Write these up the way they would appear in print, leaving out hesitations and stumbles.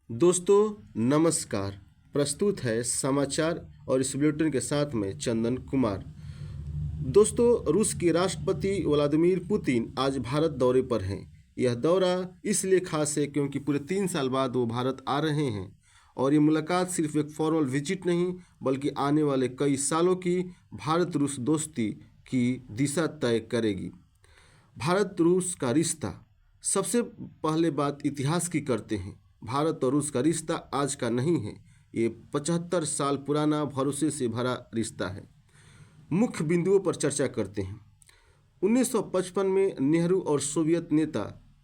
दोस्तों नमस्कार। प्रस्तुत है समाचार और इस बुलेटिन के साथ में चंदन कुमार। दोस्तों, रूस के राष्ट्रपति व्लादिमीर पुतिन आज भारत दौरे पर हैं। यह दौरा इसलिए खास है क्योंकि पूरे 3 साल बाद वो भारत आ रहे हैं और ये मुलाकात सिर्फ एक फॉर्मल विजिट नहीं बल्कि आने वाले कई सालों की भारत रूस दोस्ती की दिशा तय करेगी। भारत रूस का रिश्ता, सबसे पहले बात इतिहास की करते हैं। भारत और रूस का रिश्ता आज का नहीं है, ये 75 साल पुराना भरोसे से भरा रिश्ता है। मुख्य बिंदुओं पर चर्चा करते हैं। 1955 में नेहरू और सोवियत नेता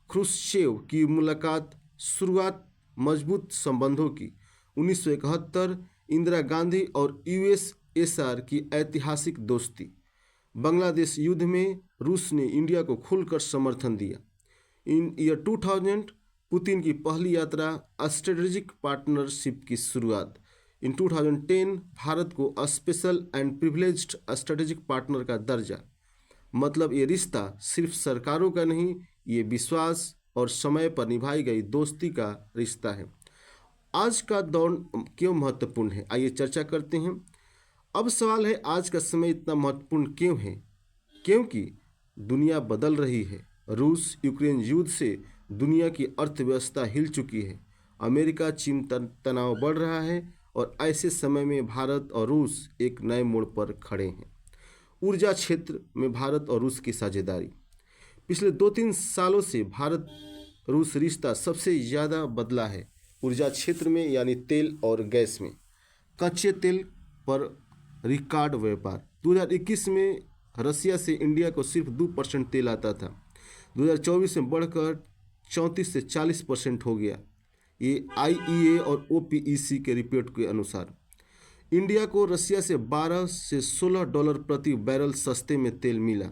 ख्रुश्चेव की मुलाकात, शुरुआत मजबूत संबंधों की। 1971 इंदिरा गांधी और यूएसएसआर की ऐतिहासिक दोस्ती। बांग्लादेश युद्ध में रूस ने इंडिया को खुलकर समर्थन दिया। इन ईयर 2000 पुतिन की पहली यात्रा, स्ट्रेटेजिक पार्टनरशिप की शुरुआत। इन 2010 भारत को special and privileged strategic partner का दर्जा। मतलब ये रिश्ता सिर्फ सरकारों का नहीं, ये विश्वास और समय पर निभाई गई दोस्ती का रिश्ता है। आज का दौर क्यों महत्वपूर्ण है, आइए चर्चा करते हैं। अब सवाल है, आज का समय इतना महत्वपूर्ण क्यों है? क्योंकि दुनिया बदल रही है। रूस यूक्रेन युद्ध से दुनिया की अर्थव्यवस्था हिल चुकी है। अमेरिका चीन तनाव बढ़ रहा है और ऐसे समय में भारत और रूस एक नए मोड़ पर खड़े हैं। ऊर्जा क्षेत्र में भारत और रूस की साझेदारी। पिछले 2-3 सालों से भारत रूस रिश्ता सबसे ज़्यादा बदला है। ऊर्जा क्षेत्र में यानी तेल और गैस में। कच्चे तेल पर रिकॉर्ड व्यापार। 2021 में रसिया से इंडिया को सिर्फ 2% तेल आता था, 2024 में बढ़कर 34 से 40% हो गया। ये आईईए और ओपीईसी के रिपोर्ट के अनुसार इंडिया को रसिया से 12 से 16 डॉलर प्रति बैरल सस्ते में तेल मिला।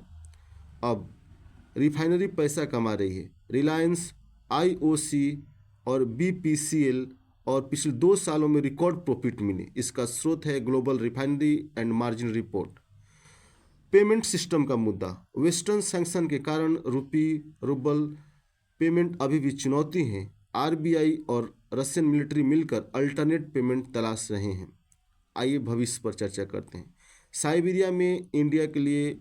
अब रिफाइनरी पैसा कमा रही है। रिलायंस, आईओसी और बीपीसीएल और पिछले 2 सालों में रिकॉर्ड प्रॉफिट मिले। इसका स्रोत है global refinery and margin report. Payment system का मुद्दा। वेस्टर्न सैंक्शन के कारण रूबल पेमेंट अभी भी चुनौती है। आरबीआई और रशियन मिलिट्री मिलकर अल्टरनेट पेमेंट तलाश रहे हैं। आइए भविष्य पर चर्चा करते हैं। साइबेरिया में इंडिया के लिए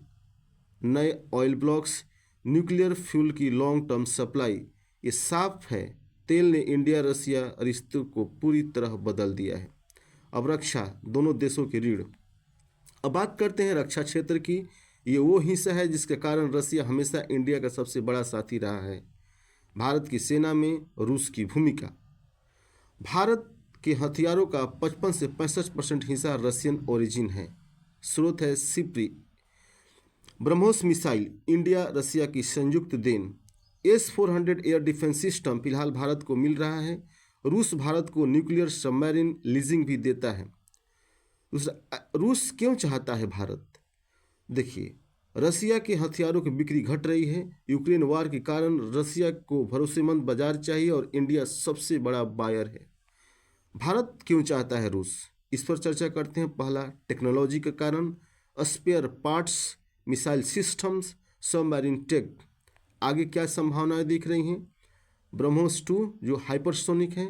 नए ऑयल ब्लॉक्स, न्यूक्लियर फ्यूल की लॉन्ग टर्म सप्लाई। ये साफ है, तेल ने इंडिया रसिया रिश्तों को पूरी तरह बदल दिया है। अब रक्षा, दोनों देशों की रीढ़। अब बात करते हैं रक्षा क्षेत्र की। ये वो हिस्सा है जिसके कारण रसिया हमेशा इंडिया का सबसे बड़ा साथी रहा है। भारत की सेना में रूस की भूमिका। भारत के हथियारों का 55 से 65% हिस्सा रशियन ओरिजिन है। स्रोत है SIPRI. BrahMos missile India Russia की संयुक्त then. S-400 air defence system फिलहाल भारत को मिल रहा है। रूस भारत को न्यूक्लियर सबमरीन लीजिंग भी देता है। दूसरा, रूस क्यों चाहता है भारत? देखिए, रसिया के हथियारों की बिक्री घट रही है। यूक्रेन वार के कारण रसिया को भरोसेमंद बाजार चाहिए और इंडिया सबसे बड़ा बायर है। भारत क्यों चाहता है रूस, इस पर चर्चा करते हैं। पहला, टेक्नोलॉजी के कारण। Spare parts, missile systems, submarine tech. आगे क्या संभावनाएं दिख रही हैं? ब्रह्मोस 2 जो हाइपरसोनिक है।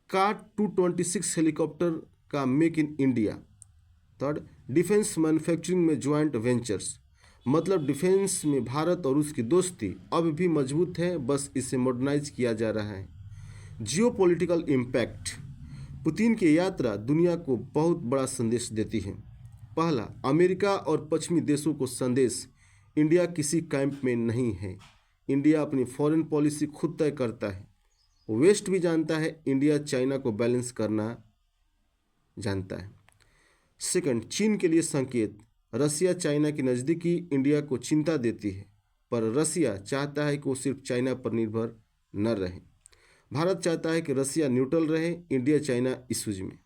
का 226 हेलीकॉप्टर का make in India. Third, defence manufacturing में ज्वाइंट वेंचर्स। मतलब डिफेंस में भारत और रूस की दोस्ती अब भी मजबूत है, बस इसे मॉडर्नाइज किया जा रहा है। Geopolitical impact. पुतिन की यात्रा दुनिया को बहुत बड़ा संदेश देती है। पहला, अमेरिका और पश्चिमी देशों को संदेश, इंडिया किसी कैंप में नहीं है। इंडिया अपनी फॉरेन पॉलिसी खुद तय करता है। वेस्ट भी जानता है इंडिया चाइना को बैलेंस करना जानता है। सेकंड, चीन के लिए संकेत। रसिया चाइना की नज़दीकी इंडिया को चिंता देती है, पर रसिया चाहता है कि वो सिर्फ चाइना पर निर्भर न रहे। भारत चाहता है कि रसिया न्यूट्रल रहे इंडिया चाइना इश्यूज में।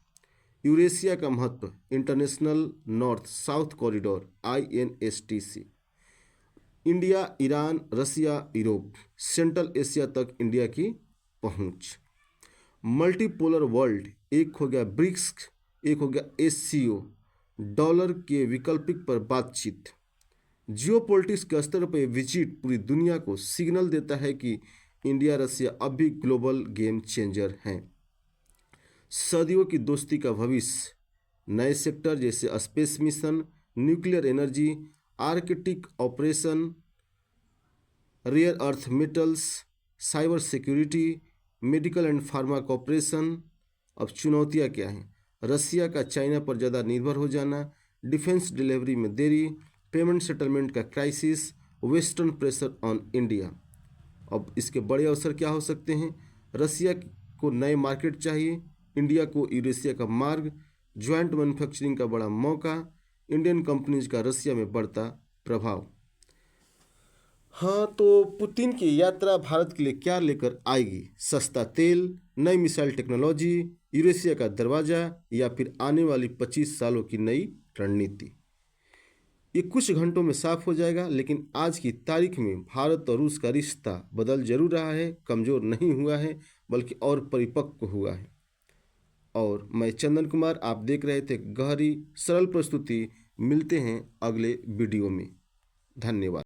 यूरेशिया का महत्व, international north south corridor INSTC। India, Iran, Russia, Europe, central Asia तक इंडिया की पहुंच। मल्टीपोलर वर्ल्ड, एक हो गया ब्रिक्स, एक हो गया SCO। डॉलर के वैकल्पिक पर बातचीत। जियोपॉलिटिक्स के स्तर पर विजिट पूरी दुनिया को सिग्नल देता है कि इंडिया रसिया अब भी ग्लोबल गेम चेंजर हैं। सदियों की दोस्ती का भविष्य, नए सेक्टर जैसे space mission, nuclear energy, Arctic operation, rare earth metals, cyber security, medical and pharma cooperation. अब चुनौतियां क्या हैं? रसिया का चाइना पर ज़्यादा निर्भर हो जाना, डिफेंस डिलीवरी में देरी, पेमेंट सेटलमेंट का crisis, western pressure on India. अब इसके बड़े अवसर क्या हो सकते हैं? रसिया को नए मार्केट चाहिए, इंडिया को यूरेशिया का मार्ग, ज्वाइंट मैन्युफैक्चरिंग का बड़ा मौका, इंडियन कंपनीज का रसिया में बढ़ता प्रभाव। हाँ, तो पुतिन की यात्रा भारत के लिए क्या लेकर आएगी? सस्ता तेल, नई मिसाइल टेक्नोलॉजी, यूरेशिया का दरवाजा, या फिर आने वाली 25 सालों की नई रणनीति? ये कुछ घंटों में साफ हो जाएगा, लेकिन आज की तारीख में भारत और रूस का रिश्ता बदल जरूर रहा है, कमज़ोर नहीं हुआ है, बल्कि और परिपक्व हुआ है। और मैं चंदन कुमार, आप देख रहे थे गहरी सरल प्रस्तुति। मिलते हैं अगले वीडियो में। धन्यवाद।